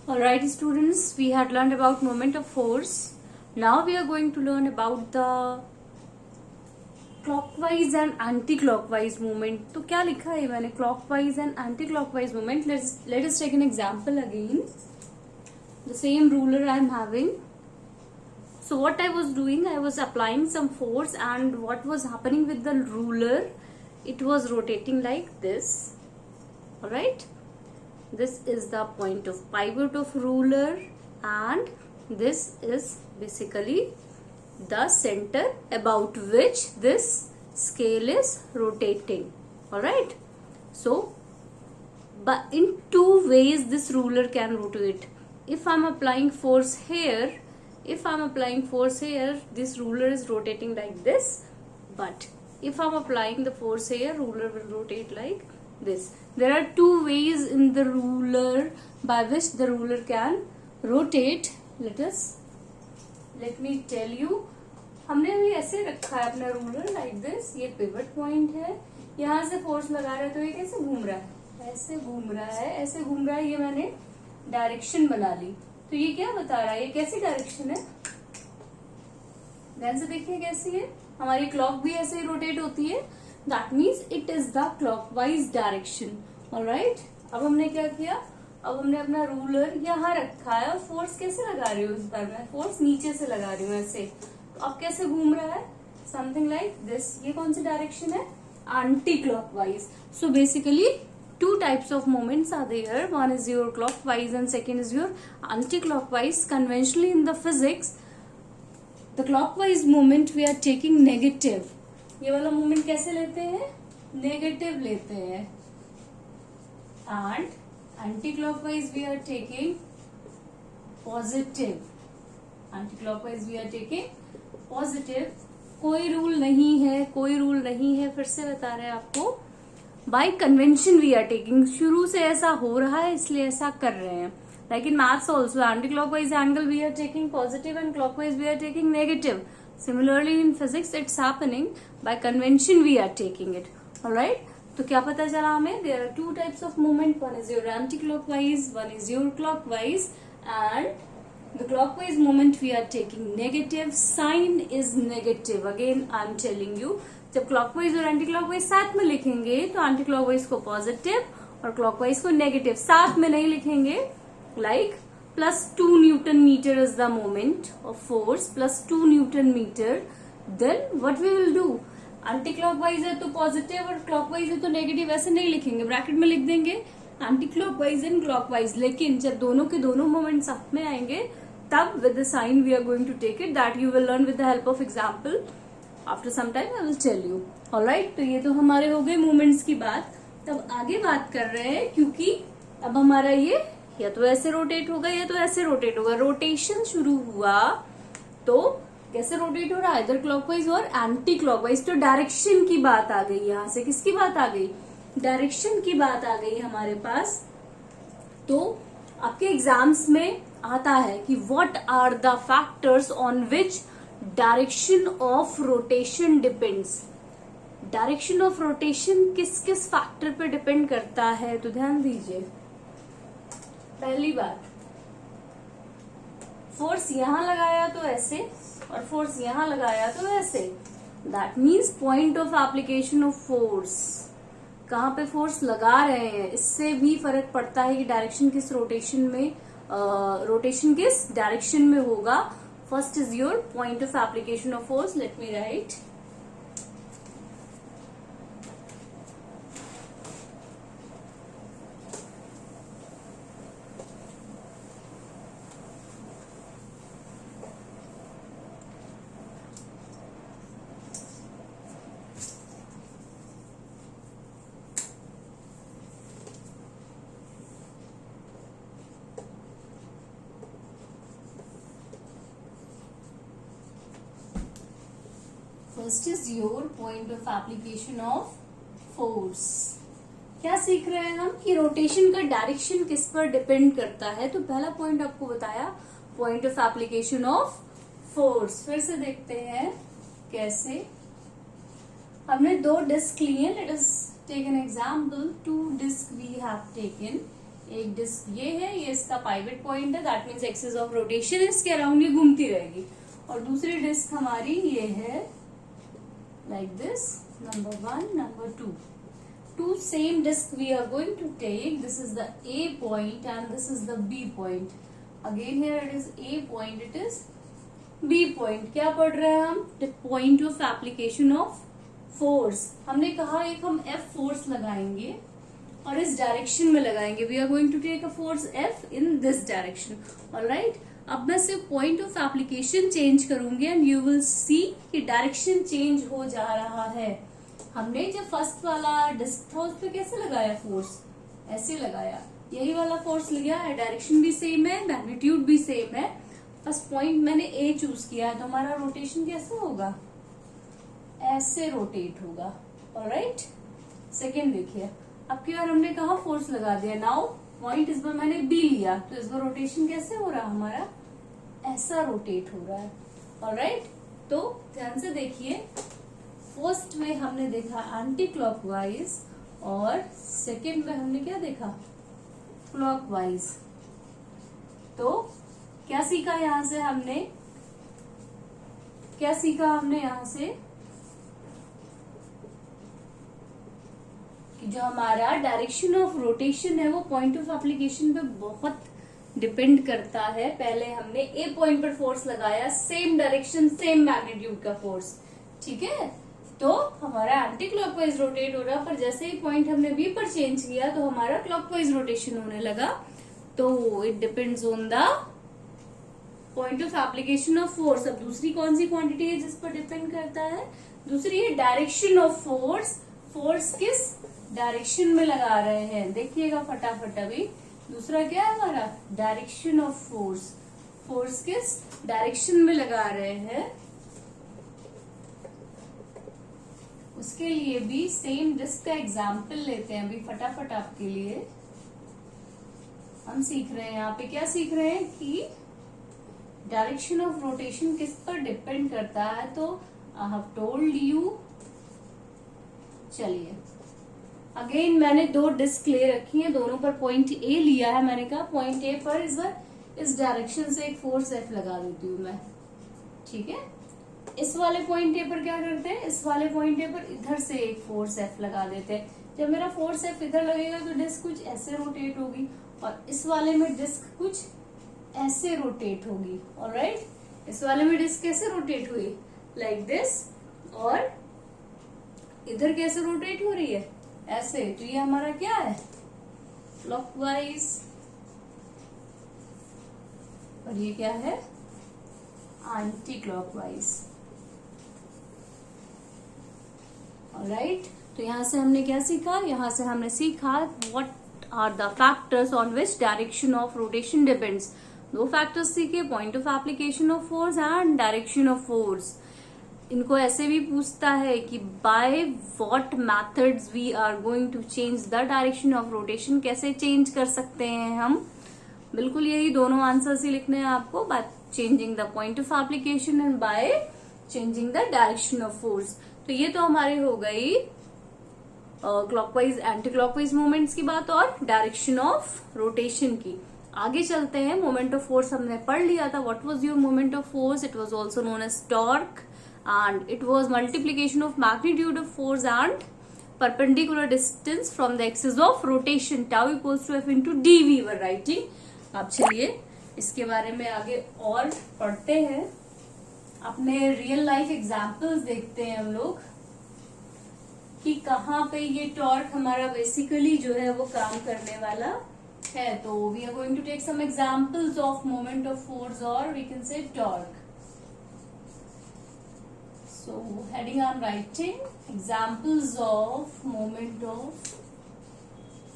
Alright students, we had learned about moment of force. Now we are going to learn about the clockwise and anti-clockwise movement. तो क्या लिखा है मैंने clockwise and anti-clockwise movement. Let us take an example again. The same ruler I am having. So what I was doing, I was applying some force, and what was happening with the ruler, it was rotating like this. Alright. This is the point of pivot of ruler, and this is basically the center about which this scale is rotating. Alright. So, but in two ways this ruler can rotate. If I am applying force here, this ruler is rotating like this, but if I am applying the force here, ruler will rotate like this. There are two ways in the ruler by which the ruler can rotate. Let me tell you. हमने अभी ऐसे रखा है अपना ruler like this. ये pivot point है. यहाँ से फोर्स लगा रहे तो ये कैसे घूम रहा है, ऐसे घूम रहा है, ऐसे घूम रहा है. ये मैंने डायरेक्शन बना ली. तो ये क्या बता रहा है, ये कैसी डायरेक्शन है. ध्यान से देखिए कैसी है. हमारी क्लॉक भी ऐसे ही रोटेट होती है. That means it is the clockwise direction. Alright. अब हमने क्या किया, अब हमने अपना रूलर यहाँ रखा है और फोर्स कैसे लगा रही हूँ. इस बार मैं फोर्स नीचे से लगा रही हूँ ऐसे. तो अब कैसे घूम रहा है, समथिंग लाइक दिस. ये कौन सी डायरेक्शन है, anti clockwise. So basically two types of moments are there. One is your clockwise and second is your anti-clockwise. Conventionally in the physics, the clockwise moment we are taking negative. ये वाला moment कैसे लेते हैं, negative लेते हैं. And anti-clockwise we are taking positive. Anti-clockwise we are taking positive. कोई rule नहीं है, फिर से बता रहे हैं आपको. By convention we are taking. शुरू से ऐसा हो रहा है इसलिए ऐसा कर रहे हैं. Like in maths also, anti clockwise angle we are taking positive and clockwise we are taking negative. Similarly in physics it's happening. By convention we are taking it. Alright. तो क्या पता चला हमें, there are two types of movement. One is your anti clockwise, one is your clockwise. And the clockwise moment we are taking negative. Sign is negative. Again I am telling you, जब clockwise और anti clockwise साथ में लिखेंगे तो anti clockwise को positive और clockwise को negative. साथ में नहीं लिखेंगे. Like +2 newton metre is the moment of force, +2 newton metre. Then what we will do, anti clockwise है तो पॉजिटिव और क्लॉकवाइज है तो नेगेटिव. ऐसे नहीं लिखेंगे, ब्रैकेट में लिख देंगे एंटी क्लॉकवाइज एंड क्लॉकवाइज. लेकिन जब दोनों के दोनों मोमेंट साथ में आएंगे तब with the sign we are going to take it. That you will learn with the help of example. After some time I will tell you. Alright. तो ये तो हमारे हो गए मूवमेंट्स की बात. तब आगे बात कर रहे हैं, क्योंकि अब हमारा ये या तो ऐसे रोटेट होगा या तो ऐसे रोटेट होगा. रोटेशन शुरू हुआ तो कैसे रोटेट हो रहा है, इधर क्लॉकवाइज और एंटी क्लॉकवाइज. तो डायरेक्शन की बात आ गई. यहां से किसकी बात आ गई, डायरेक्शन की बात आ गई हमारे पास. तो आपके एग्जाम्स में आता है कि what are the factors on which direction of rotation depends. Direction of rotation किस किस फैक्टर पे डिपेंड करता है, तो ध्यान दीजिए. पहली बात, फोर्स यहां लगाया तो ऐसे और फोर्स यहां लगाया तो ऐसे. That means point of application of force, कहां पे फोर्स लगा रहे हैं, इससे भी फर्क पड़ता है कि डायरेक्शन किस रोटेशन में, रोटेशन किस डायरेक्शन में होगा. First is your point of application of force. Let me right. First is your point of application of force. क्या सीख रहे हैं हम कि रोटेशन का डायरेक्शन किस पर डिपेंड करता है. तो पहला पॉइंट आपको बताया, point of application of force. फिर से देखते हैं कैसे. हमने 2 डिस्क लिए. Let us take an example. 2 disc we have taken. एक डिस्क ये है, ये इसका पाइवट पॉइंट है, that means axis of rotation इसके अराउंड ये घूमती रहेगी। और दूसरी डिस्क हमारी ये है like this, number 1, number 2। Two same disk we are going to take. This is the A point and this is the B point. Again here it is A point, it is B point. क्या पढ़ रहे हैं हम? The point of application of force. हमने कहा एक हम F force लगाएंगे और इस डायरेक्शन में लगाएंगे. We are going to take a force F in this direction. Alright? अब मैं सिर्फ पॉइंट ऑफ एप्लीकेशन चेंज करूंगी एंड यू विल सी कि डायरेक्शन चेंज हो जा रहा है. हमने जब फर्स्ट वाला डिस्क था उस पर कैसे लगाया फोर्स? ऐसे लगाया. यही वाला फोर्स लिया है, डायरेक्शन भी सेम है, मैग्नीट्यूड भी सेम है. बस पॉइंट मैंने ए चूज किया है तो हमारा रोटेशन कैसे होगा? ऐसे रोटेट होगा. ऑलराइट, सेकेंड देखिए, अब की बार हमने कहा फोर्स लगा दिया. नाउ पॉइंट इस बार मैंने बी लिया तो इस बार रोटेशन कैसे हो रहा है हमारा? ऐसा रोटेट हो रहा है. ऑलराइट, तो ध्यान से देखिए, फर्स्ट में हमने देखा एंटी क्लॉकवाइज और सेकेंड में हमने क्या देखा? क्लॉकवाइज. तो क्या सीखा यहां से हमने? क्या सीखा हमने यहां से? कि जो हमारा डायरेक्शन ऑफ रोटेशन है वो पॉइंट ऑफ एप्लीकेशन पे बहुत डिपेंड करता है. पहले हमने ए पॉइंट पर फोर्स लगाया, सेम डायरेक्शन सेम मैग्नीट्यूड का फोर्स, ठीक है, तो हमारा एंटी क्लॉकवाइज रोटेट हो रहा. पर जैसे ही पॉइंट हमने बी पर चेंज किया तो हमारा क्लॉकवाइज रोटेशन होने लगा. तो it depends on the point of application of force. अब दूसरी कौन सी क्वांटिटी है जिस पर डिपेंड करता है? दूसरी है डायरेक्शन ऑफ फोर्स. फोर्स किस डायरेक्शन में लगा रहे हैं, देखिएगा फटाफट. अभी दूसरा क्या है हमारा? Direction of force. फोर्स किस डायरेक्शन में लगा रहे हैं, उसके लिए भी सेम डिस्क का एग्जाम्पल लेते हैं. अभी फटाफट आपके लिए हम सीख रहे हैं. यहाँ पे क्या सीख रहे हैं कि डायरेक्शन ऑफ रोटेशन किस पर डिपेंड करता है. तो आई हैव टोल्ड यू. चलिए, अगेन मैंने दो डिस्क ले रखी है, दोनों पर पॉइंट ए लिया है. मैंने कहा पॉइंट ए पर इस डायरेक्शन से एक फोर्स एफ लगा देती हूँ मैं, ठीक है. इस वाले पॉइंट ए पर क्या करते हैं? इस वाले पॉइंट ए पर इधर से एक फोर्स एफ लगा देते हैं. जब मेरा फोर्स एफ इधर लगेगा तो डिस्क कुछ ऐसे रोटेट होगी और इस वाले में डिस्क कुछ ऐसे रोटेट होगी. ऑलराइट, इस वाले में डिस्क कैसे रोटेट हुई? Like this. और इधर कैसे रोटेट हो रही है? ऐसे. तो ये हमारा क्या है? क्लॉकवाइज. और ये क्या है? Anti clockwise. ऑलराइट, तो यहां से हमने क्या सीखा? यहां से हमने सीखा what are the factors on which direction of rotation depends. दो फैक्टर्स सीखे, point of application of force and direction of force. इनको ऐसे भी पूछता है कि by what methods we are going to change the direction of rotation. कैसे change कर सकते हैं हम? बिल्कुल यही दोनों आंसर्स ही लिखने हैं आपको. By changing the point of application and by changing the direction of force. तो ये तो हमारी हो गई क्लॉकवाइज एंटी क्लॉकवाइज मूवमेंट्स की बात और डायरेक्शन ऑफ रोटेशन की. आगे चलते हैं. मोमेंट ऑफ फोर्स हमने पढ़ लिया था. What was your moment of force? It was also known as torque and it was multiplication of magnitude of force and perpendicular distance from the axis of rotation. Tau equals to F into d we were writing. अब चलिए इसके बारे में आगे और पढ़ते हैं. अपने रियल लाइफ एग्जाम्पल्स देखते हैं हम लोग कि कहाँ पे ये टॉर्क हमारा बेसिकली जो है वो काम करने वाला है. तो we are going to take some examples of moment of force और we can say torque. So heading on writing examples of moment of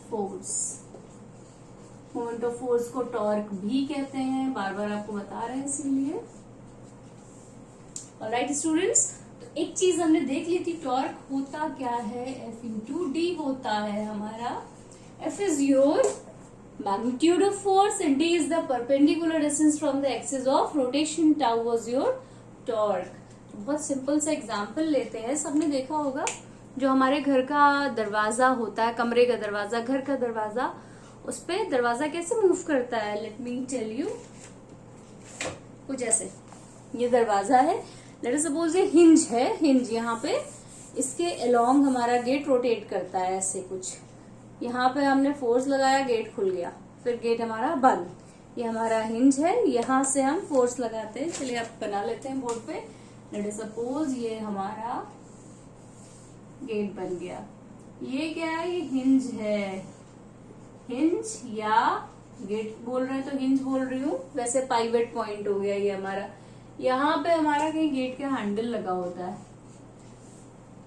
force. Moment of force को टॉर्क भी कहते हैं, बार बार आपको बता रहे हैं इसीलिए. ऑलराइट स्टूडेंट्स, तो एक चीज हमने देख ली थी, टॉर्क होता क्या है? F into D होता है हमारा. F is your magnitude of force and D is the perpendicular distance from the axis of rotation. Tau was your torque. बहुत सिंपल सा एग्जाम्पल लेते हैं. सबने देखा होगा जो हमारे घर का दरवाजा होता है, कमरे का दरवाजा, घर का दरवाजा, उस पे दरवाजा कैसे मूव करता है, लेट मी टेल यू। कुछ ऐसे, ये दरवाजा है, लेट अस सपोज ये हिंज है, हिंज यहाँ पे इसके अलोंग हमारा गेट रोटेट करता है ऐसे कुछ। यहाँ पे हमने फोर्स लगाया, गेट खुल गया, फिर गेट हमारा बंद। ये हमारा हिंज है, यहाँ से हम फोर्स लगाते हैं। चलिए आप बना लेते हैं बोर्ड पे। लेट अस सपोज ये हमारा गेट बन गया। ये क्या है, ये हिंज है, हिंज या गेट बोल रहे हैं तो हिंज बोल रही हूँ, वैसे पाइवट पॉइंट हो गया ये हमारा। यहाँ पे हमारा कहीं गेट का हैंडल लगा होता है,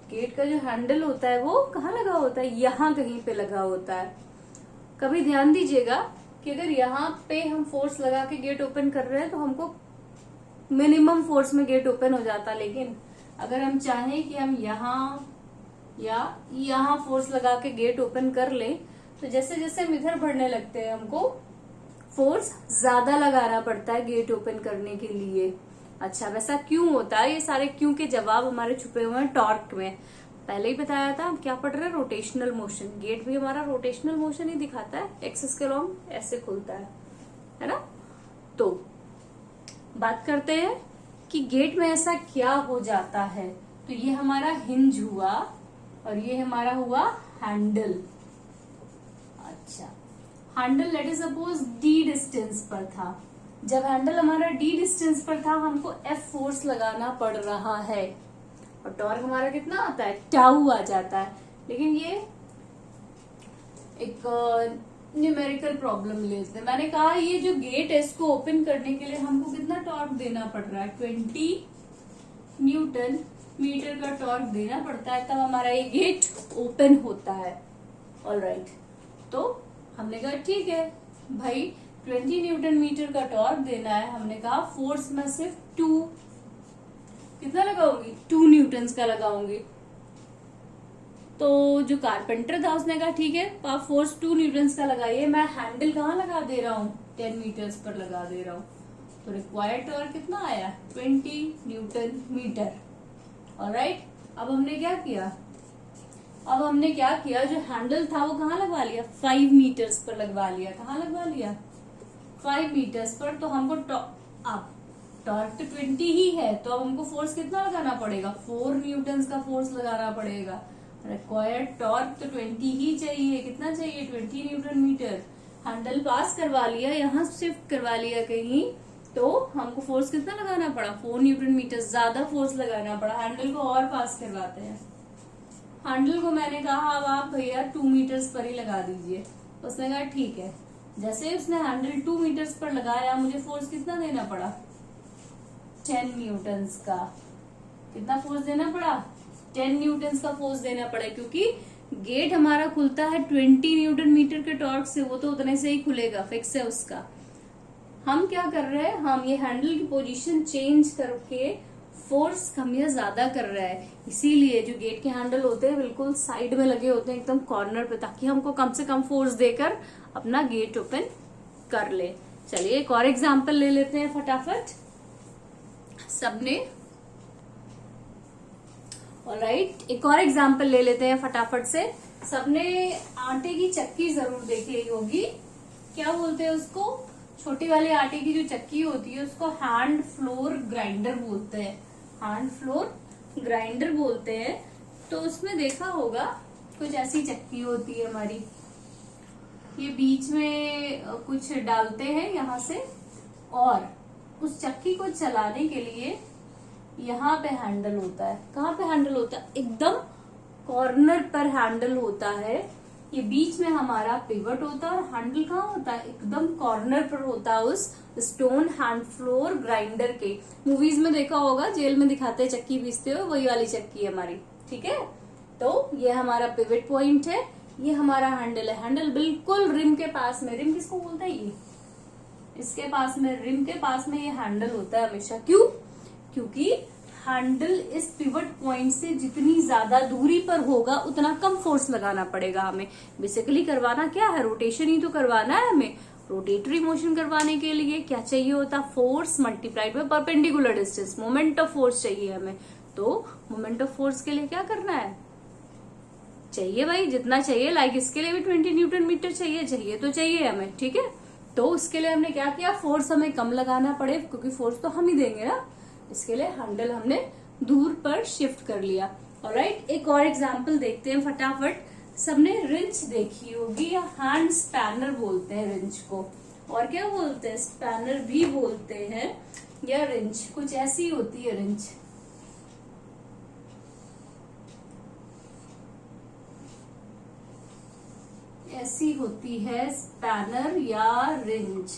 गेट का जो हैंडल होता है वो कहाँ लगा होता है, यहाँ कहीं पे लगा होता है। कभी ध्यान दीजिएगा कि अगर यहाँ पे हम फोर्स लगा के गेट ओपन कर रहे हैं तो हमको मिनिमम फोर्स में गेट ओपन हो जाता, लेकिन अगर हम चाहें कि हम यहाँ या यहाँ फोर्स लगा के गेट ओपन कर ले, तो जैसे जैसे हम इधर बढ़ने लगते हैं हमको फोर्स ज्यादा लगाना पड़ता है गेट ओपन करने के लिए। अच्छा, वैसा क्यों होता है? ये सारे क्यों के जवाब हमारे छुपे हुए हैं टॉर्क में। पहले ही बताया था, हम क्या पढ़ रहे हैं, रोटेशनल मोशन। गेट भी हमारा रोटेशनल मोशन ही दिखाता है, एक्सिस के अलॉन्ग ऐसे खुलता है ना। तो बात करते हैं कि गेट में ऐसा क्या हो जाता है। तो ये हमारा हिंज हुआ और ये हमारा हुआ हैंडल। अच्छा, handle let us suppose D distance पर था। जब हैंडल हमारा डी डिस्टेंस पर था, हमको एफ फोर्स लगाना पड़ रहा है और टॉर्क हमारा कितना आता है, टाउ आ जाता है। लेकिन ये एक न्यूमेरिकल प्रॉब्लम लेते हैं। मैंने कहा ये जो गेट है इसको ओपन करने के लिए हमको कितना टॉर्क देना पड़ रहा है, 20 न्यूटन मीटर का टॉर्क देना पड़ता है, तब हमारा ये गेट ओपन होता है। ऑलराइट, तो हमने कहा ठीक है भाई 20 न्यूटन मीटर का टॉर्क देना है। हमने कहा फोर्स में सिर्फ 2 कितना लगाऊंगी, 2 न्यूटन का लगाऊंगी। तो जो कारपेंटर था उसने कहा ठीक है आप फोर्स 2 न्यूटन का लगाइए, मैं हैंडल कहाँ लगा दे रहा हूँ, 10 मीटर्स पर लगा दे रहा हूँ। तो रिक्वायर्ड टॉर्क कितना आया, 20 न्यूटन मीटर। ऑलराइट, अब हमने क्या किया, जो हैंडल था वो कहाँ लगवा लिया, 5 मीटर्स पर लगवा लिया। कहाँ लगवा लिया, 5 मीटर्स पर। तो हमको अब टॉर्क तो 20 ही है, तो अब हमको फोर्स कितना लगाना पड़ेगा, 4 न्यूटन का फोर्स लगाना पड़ेगा। रिक्वायर्ड टॉर्क तो 20 ही चाहिए, कितना चाहिए, 20 न्यूटन मीटर। हैंडल पास करवा लिया, यहाँ शिफ्ट करवा लिया कहीं, तो हमको फोर्स कितना लगाना पड़ा, 4 न्यूटन मीटर, ज्यादा फोर्स लगाना पड़ा। हैंडल को और पास करवाते हैं। हैंडल को मैंने कहा अब आप भैया 2 मीटर्स पर ही लगा दीजिए। उसने कहा ठीक है। जैसे उसने हैंडल 2 मीटर्स पर लगाया, मुझे फोर्स कितना देना पड़ा, 10 न्यूटन का। कितना फोर्स देना पड़ा, 10 न्यूटन का फोर्स देना पड़ा, क्योंकि गेट हमारा खुलता है 20 न्यूटन मीटर के टॉर्क से, वो तो उतने से ही खुलेगा, फिक्स है उसका। हम क्या कर रहे हैं, हम ये हैंडल की पोजीशन चेंज करके फोर्स कम या ज्यादा कर रहा है। इसीलिए जो गेट के हैंडल होते हैं बिल्कुल साइड में लगे होते हैं, एकदम कॉर्नर पे, ताकि हमको कम से कम फोर्स देकर अपना गेट ओपन कर ले। चलिए एक और एग्जांपल ले लेते हैं फटाफट सबने। ऑलराइट, एक और एग्जांपल ले लेते हैं फटाफट से। सबने आटे की चक्की जरूर देखी होगी, क्या बोलते हैं उसको, छोटी वाली आटे की जो चक्की होती है उसको हैंड फ्लोर ग्राइंडर बोलते हैं, हैंड फ्लोर ग्राइंडर बोलते हैं। तो उसमें देखा होगा कुछ ऐसी चक्की होती है हमारी, ये बीच में कुछ डालते हैं यहाँ से, और उस चक्की को चलाने के लिए यहाँ पे हैंडल होता है। कहाँ पे हैंडल होता है, एकदम कॉर्नर पर हैंडल होता है। ये बीच में हमारा पिवट होता है और हैंडल कहाँ होता है, एकदम कॉर्नर पर होता है उस स्टोन हैंड फ्लोर ग्राइंडर के। मूवीज में देखा होगा, जेल में दिखाते हैं चक्की पीसते हुए, वही वाली चक्की है हमारी, ठीक है। तो ये हमारा पिवट पॉइंट है, ये हमारा हैंडल है। हैंडल बिल्कुल रिम के पास में, रिम किसको बोलते हैं, ये इसके पास में, रिम के पास में ये हैंडल होता है हमेशा। क्यों, क्योंकि हैंडल इस पिवट पॉइंट से जितनी ज्यादा दूरी पर होगा उतना कम फोर्स लगाना पड़ेगा हमें। बेसिकली करवाना क्या है, रोटेशन ही तो करवाना है हमें। रोटेटरी मोशन करवाने के लिए क्या चाहिए होता, force multiplied by perpendicular distance, moment of force चाहिए हमें। तो मोमेंट ऑफ फोर्स के लिए क्या करना है, चाहिए भाई, जितना चाहिए, लाइक इसके लिए भी 20 न्यूटन मीटर चाहिए तो चाहिए हमें, ठीक है। तो उसके लिए हमने क्या किया, फोर्स हमें कम लगाना पड़े, क्योंकि फोर्स तो हम ही देंगे ना। इसके लिए हैंडल हमने दूर पर शिफ्ट कर लिया। ऑलराइट, एक और एग्जांपल देखते हैं फटाफट। सबने रिंच देखी होगी, या हैंड स्पैनर बोलते हैं रिंच को, और क्या बोलते हैं, स्पैनर भी बोलते हैं, या रिंच कुछ ऐसी होती है रिंच। ऐसी होती है स्पैनर या रिंच।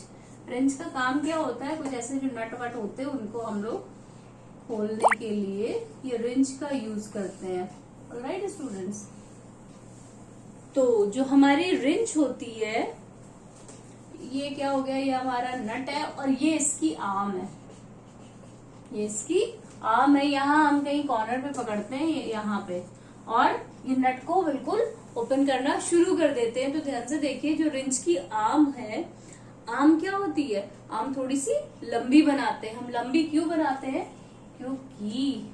रिंच का काम क्या होता है, कुछ ऐसे जो नट वट होते हैं उनको हम लोग खोलने के लिए ये रिंच का यूज करते हैं। ऑलराइट स्टूडेंट्स, तो जो हमारी रिंच होती है, ये क्या हो गया, ये हमारा नट है और ये इसकी आर्म है, ये इसकी आर्म है। यहाँ हम कहीं कॉर्नर पे पकड़ते हैं, यहाँ पे, और ये नट को बिल्कुल ओपन करना शुरू कर देते हैं। तो ध्यान से देखिए, जो रिंच की आर्म है, आर्म क्या होती है, आर्म थोड़ी सी लंबी बनाते हैं। हम लंबी क्यों बनाते हैं, क्योंकि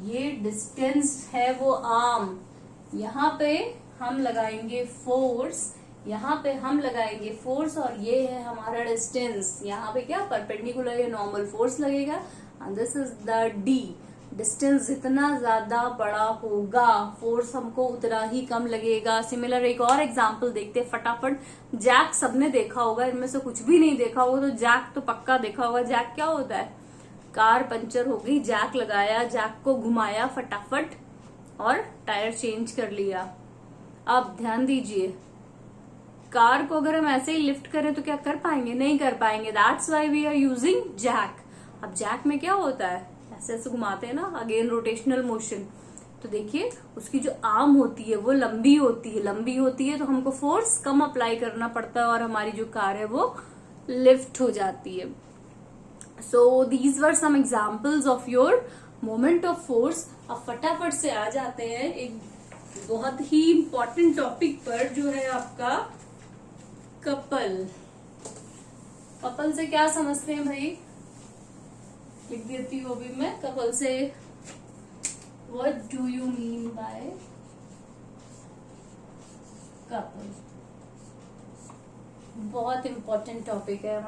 ये डिस्टेंस है वो आर्म, यहाँ पे हम लगाएंगे फोर्स, यहाँ पे हम लगाएंगे फोर्स, और ये है हमारा डिस्टेंस। यहाँ पे क्या परपेंडिकुलर या नॉर्मल फोर्स लगेगा, and this is the D. Distance जितना ज्यादा बड़ा होगा, फोर्स हमको उतना ही कम लगेगा। सिमिलर एक और एग्जांपल देखते हैं फटाफट। जैक सबने देखा होगा, इनमें से कुछ भी नहीं देखा होगा तो जैक तो पक्का देखा होगा। जैक क्या होता है, कार पंचर हो गई, जैक लगाया, जैक को घुमाया फटाफट और टायर चेंज कर लिया। अब ध्यान दीजिए, कार को अगर हम ऐसे ही लिफ्ट करें तो क्या कर पाएंगे, नहीं कर पाएंगे। That's why we are using jack. अब जैक में क्या होता है, ऐसे ऐसे घुमाते हैं ना, अगेन रोटेशनल मोशन। तो देखिए उसकी जो आर्म होती है वो लंबी होती है तो हमको फोर्स कम अप्लाई करना पड़ता है और हमारी जो कार है वो लिफ्ट हो जाती है। So these were some examples of your moment of force. अब फटाफट से आ जाते हैं एक बहुत ही इंपॉर्टेंट टॉपिक पर, जो है आपका कपल। कपल से क्या समझते हैं भाई, लिख देती हूँ अभी मैं। कपल से what do you mean by couple, बहुत इंपॉर्टेंट टॉपिक है।